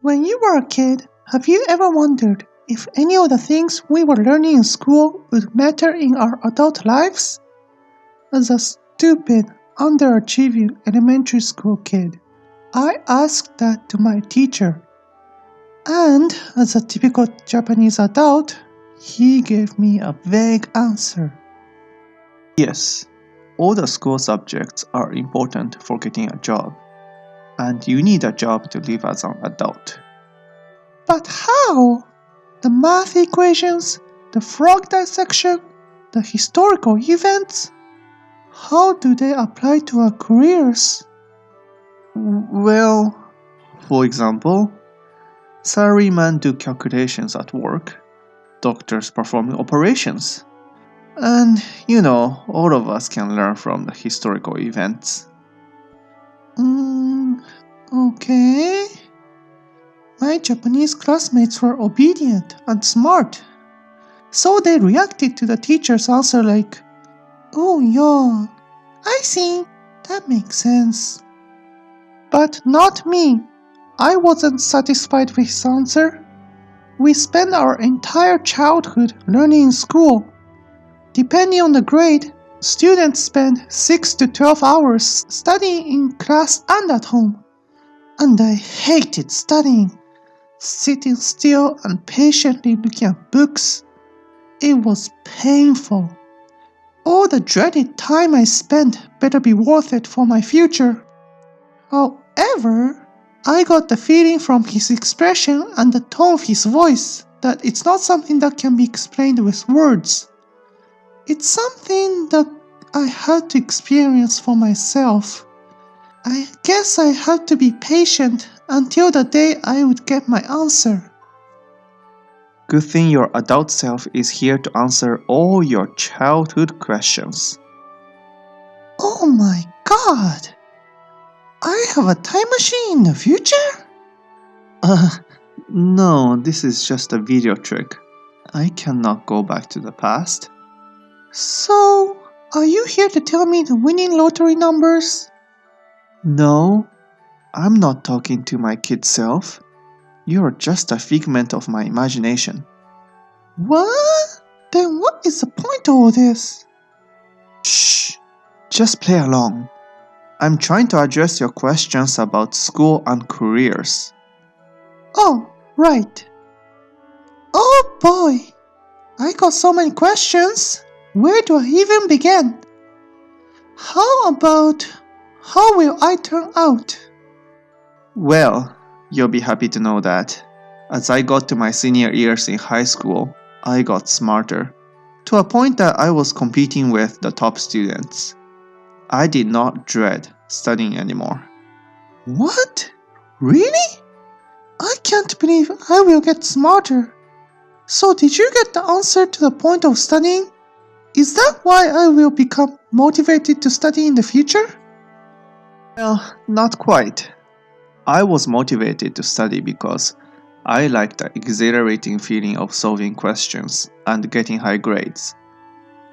When you were a kid, have you ever wondered if any of the things we were learning in school would matter in our adult lives? As a stupid, underachieving elementary school kid, I asked that to my teacher. And as a typical Japanese adult, he gave me a vague answer. Yes, all the school subjects are important for getting a job, and you need a job to live as an adult. But how? The math equations, the frog dissection, the historical events? How do they apply to our careers? Well, for example, salarymen do calculations at work, doctors performing operations. And, all of us can learn from the historical events. Okay. My Japanese classmates were obedient and smart. So they reacted to the teacher's answer like, "Oh yeah, I see, that makes sense." But not me. I wasn't satisfied with his answer. We spent our entire childhood learning in school. Depending on the grade, students spend 6 to 12 hours studying in class and at home. And I hated studying, sitting still and patiently looking at books. It was painful. All the dreaded time I spent better be worth it for my future. However, I got the feeling from his expression and the tone of his voice that it's not something that can be explained with words. It's something that I had to experience for myself. I guess I had to be patient until the day I would get my answer. Good thing your adult self is here to answer all your childhood questions. Oh my god! I have a time machine in the future? No, this is just a video trick. I cannot go back to the past. So, are you here to tell me the winning lottery numbers? No, I'm not talking to my kid self. You're just a figment of my imagination. What? Then what is the point of all this? Shh! Just play along. I'm trying to address your questions about school and careers. Oh, right. Oh boy! I got so many questions. Where do I even begin? How will I turn out? Well, you'll be happy to know that as I got to my senior years in high school, I got smarter, to a point that I was competing with the top students. I did not dread studying anymore. What? Really? I can't believe I will get smarter. So did you get the answer to the point of studying? Is that why I will become motivated to study in the future? Well, not quite. I was motivated to study because I liked the exhilarating feeling of solving questions and getting high grades.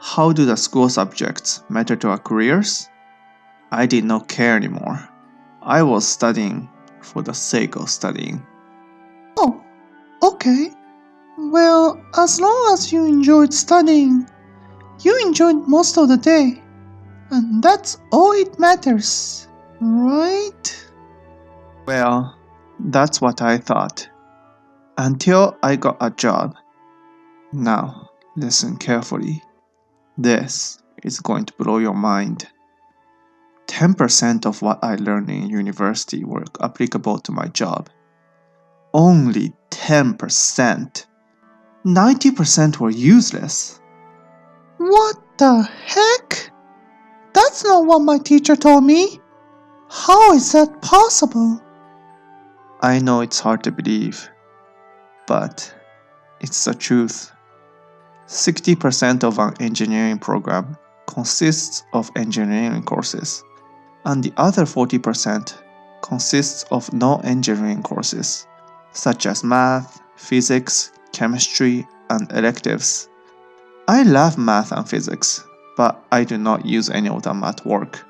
How do the school subjects matter to our careers? I did not care anymore. I was studying for the sake of studying. Oh, okay. Well, as long as you enjoyed studying, you enjoyed most of the day. And that's all it matters, right? Well, that's what I thought. Until I got a job. Now, listen carefully. This is going to blow your mind. 10% of what I learned in university were applicable to my job. Only 10%. 90% were useless. What the heck? That's not what my teacher told me. How is that possible? I know it's hard to believe, but it's the truth. 60% of an engineering program consists of engineering courses, and the other 40% consists of non-engineering courses, such as math, physics, chemistry, and electives. I love math and physics, but I do not use any of them at work.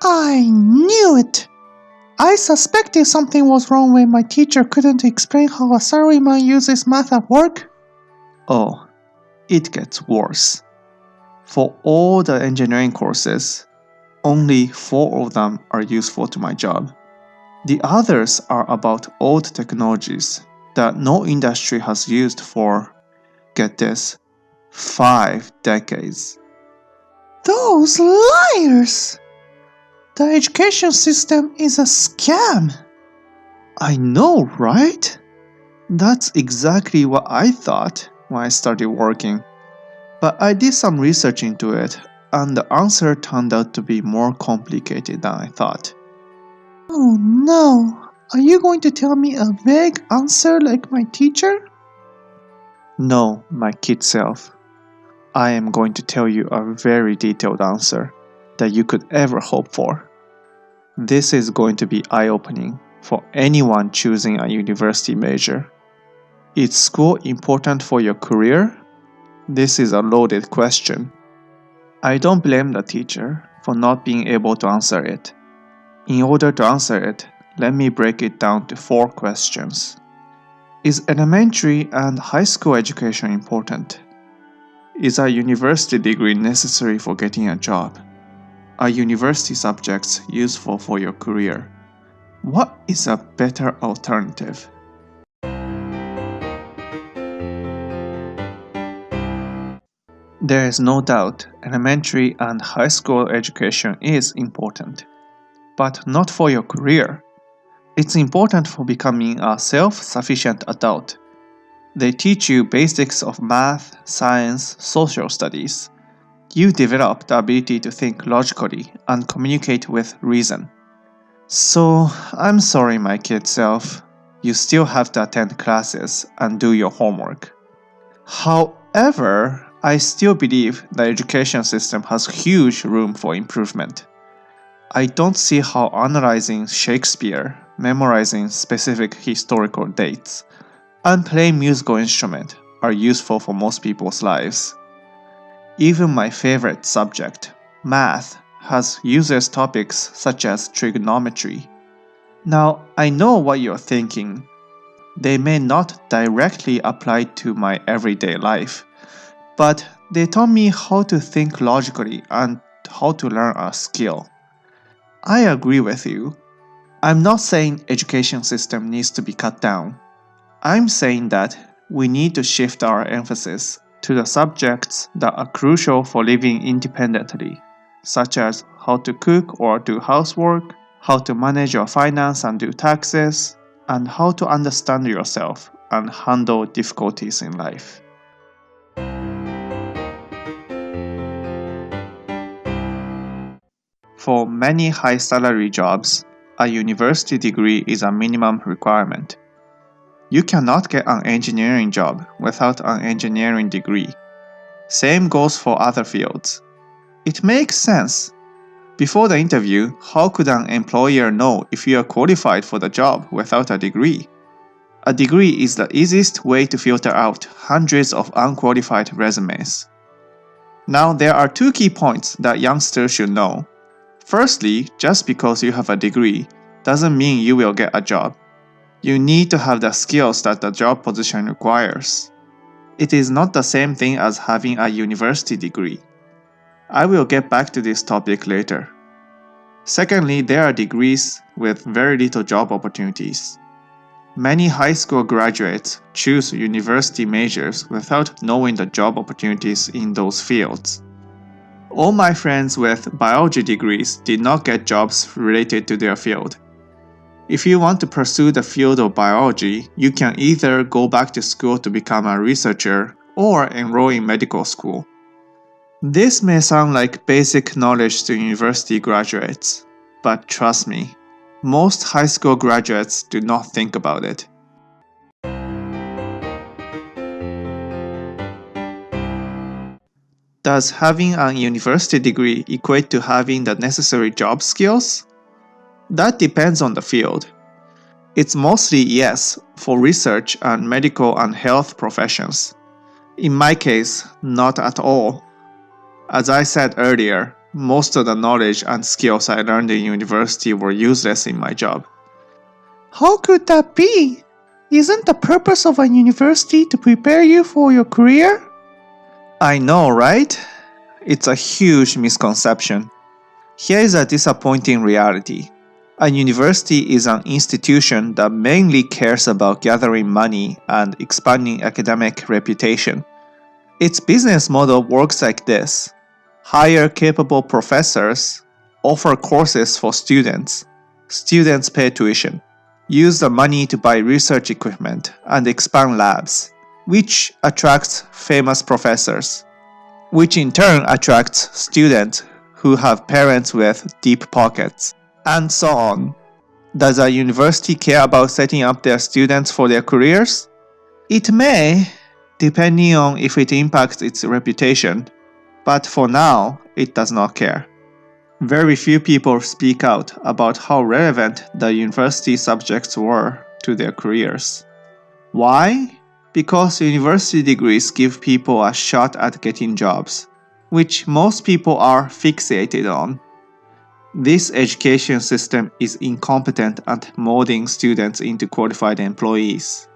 I knew it! I I suspected something was wrong when my teacher couldn't explain how a salaryman uses math at work. Oh, it gets worse. For all the engineering courses, only 4 of them are useful to my job. The others are about old technologies that no industry has used for, get this, 5 decades. Those liars! The education system is a scam. I know, right? That's exactly what I thought when I started working. But I did some research into it, and the answer turned out to be more complicated than I thought. Oh no, are you going to tell me a vague answer like my teacher? No, my kid self. I am going to tell you a very detailed answer that you could ever hope for. This is going to be eye-opening for anyone choosing a university major. Is school important for your career? This is a loaded question. I don't blame the teacher for not being able to answer it. In order to answer it, let me break it down to 4 questions. Is elementary and high school education important? Is a university degree necessary for getting a job? Are university subjects useful for your career? What is a better alternative? There is no doubt elementary and high school education is important, but not for your career. It's important for becoming a self-sufficient adult. They teach you basics of math, science, social studies. You develop the ability to think logically and communicate with reason. So, I'm sorry, my kid self. You still have to attend classes and do your homework. However, I still believe the education system has huge room for improvement. I don't see how analyzing Shakespeare, memorizing specific historical dates, and playing musical instrument are useful for most people's lives. Even my favorite subject, math, has uses topics such as trigonometry. Now, I know what you're thinking. They may not directly apply to my everyday life, but they taught me how to think logically and how to learn a skill. I agree with you. I'm not saying education system needs to be cut down. I'm saying that we need to shift our emphasis to the subjects that are crucial for living independently, such as how to cook or do housework, how to manage your finance and do taxes, and how to understand yourself and handle difficulties in life. For many high-salary jobs, a university degree is a minimum requirement. You cannot get an engineering job without an engineering degree. Same goes for other fields. It makes sense. Before the interview, how could an employer know if you are qualified for the job without a degree? A degree is the easiest way to filter out hundreds of unqualified resumes. Now, there are 2 key points that youngsters should know. Firstly, just because you have a degree doesn't mean you will get a job. You need to have the skills that the job position requires. It is not the same thing as having a university degree. I will get back to this topic later. Secondly, there are degrees with very little job opportunities. Many high school graduates choose university majors without knowing the job opportunities in those fields. All my friends with biology degrees did not get jobs related to their field. If you want to pursue the field of biology, you can either go back to school to become a researcher or enroll in medical school. This may sound like basic knowledge to university graduates, but trust me, most high school graduates do not think about it. Does having a university degree equate to having the necessary job skills? That depends on the field. It's mostly yes for research and medical and health professions. In my case, not at all. As I said earlier, most of the knowledge and skills I learned in university were useless in my job. How could that be? Isn't the purpose of a university to prepare you for your career? I know, right? It's a huge misconception. Here is a disappointing reality. A university is an institution that mainly cares about gathering money and expanding academic reputation. Its business model works like this: hire capable professors, offer courses for students, students pay tuition, use the money to buy research equipment and expand labs, which attracts famous professors, which in turn attracts students who have parents with deep pockets, and so on. Does a university care about setting up their students for their careers? It may, depending on if it impacts its reputation, but for now, it does not care. Very few people speak out about how relevant the university subjects were to their careers. Why? Because university degrees give people a shot at getting jobs, which most people are fixated on. This education system is incompetent at molding students into qualified employees.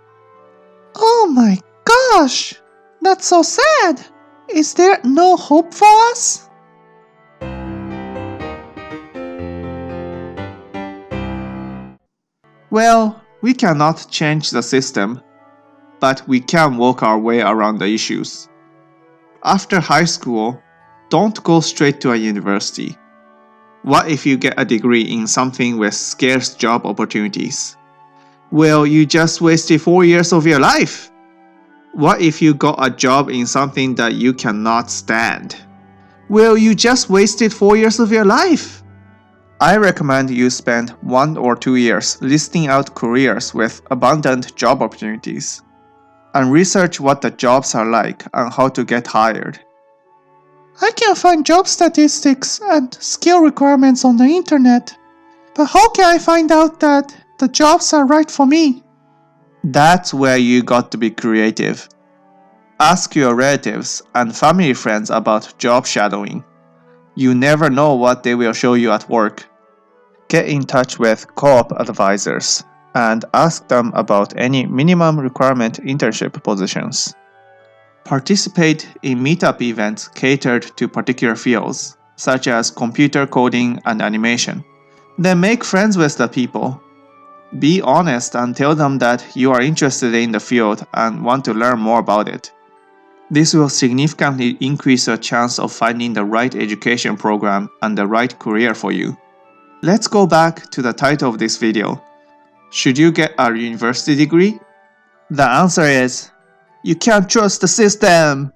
Oh my gosh! That's so sad! Is there no hope for us? Well, we cannot change the system, but we can work our way around the issues. After high school, don't go straight to a university. What if you get a degree in something with scarce job opportunities? Well, you just wasted 4 years of your life. What if you got a job in something that you cannot stand? Well, you just wasted 4 years of your life. I recommend you spend 1 or 2 years listing out careers with abundant job opportunities, and research what the jobs are like and how to get hired. I can find job statistics and skill requirements on the internet, but how can I find out that the jobs are right for me? That's where you got to be creative. Ask your relatives and family friends about job shadowing. You never know what they will show you at work. Get in touch with co-op advisors and ask them about any minimum requirement internship positions. Participate in meetup events catered to particular fields, such as computer coding and animation. Then make friends with the people. Be honest and tell them that you are interested in the field and want to learn more about it. This will significantly increase your chance of finding the right education program and the right career for you. Let's go back to the title of this video. Should you get a university degree? The answer is, you can't trust the system.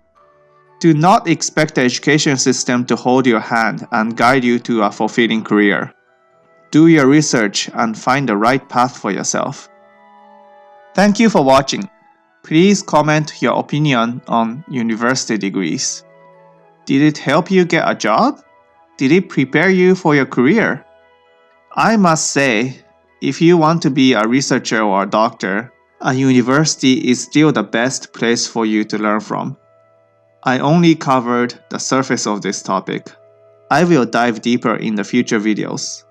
Do not expect the education system to hold your hand and guide you to a fulfilling career. Do your research and find the right path for yourself. Thank you for watching. Please comment your opinion on university degrees. Did it help you get a job? Did it prepare you for your career? I must say, if you want to be a researcher or a doctor, a university is still the best place for you to learn from. I only covered the surface of this topic. I will dive deeper in the future videos.